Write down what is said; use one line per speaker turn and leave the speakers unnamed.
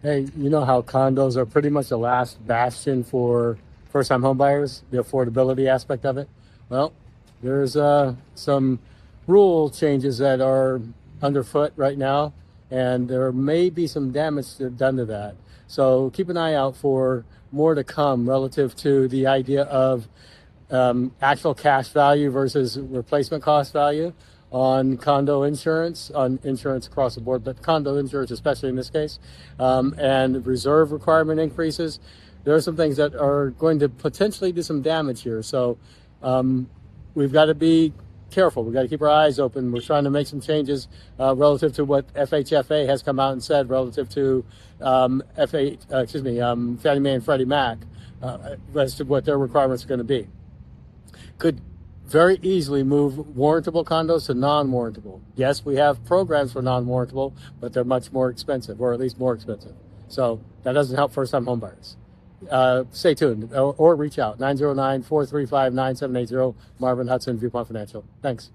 Hey, you know how condos are pretty much the last bastion for first-time homebuyers, the affordability aspect of it? Well, there's some rule changes that are underfoot right now, and there may be some damage done to that. So keep an eye out for more to come relative to the idea of actual cash value versus replacement cost value on condo insurance, on insurance across the board, but condo insurance, especially in this case, and reserve requirement increases. There are some things that are going to potentially do some damage here. So we've got to be careful. We've got to keep our eyes open. We're trying to make some changes relative to what FHFA has come out and said relative to Fannie Mae and Freddie Mac as to what their requirements are going to be. Could very easily move warrantable condos to non-warrantable. Yes, we have programs for non-warrantable, but they're much more expensive, or at least more expensive. So that doesn't help first-time homebuyers. Stay tuned or reach out, 909-435-9780, Marvin Hudson, Viewpoint Financial. Thanks.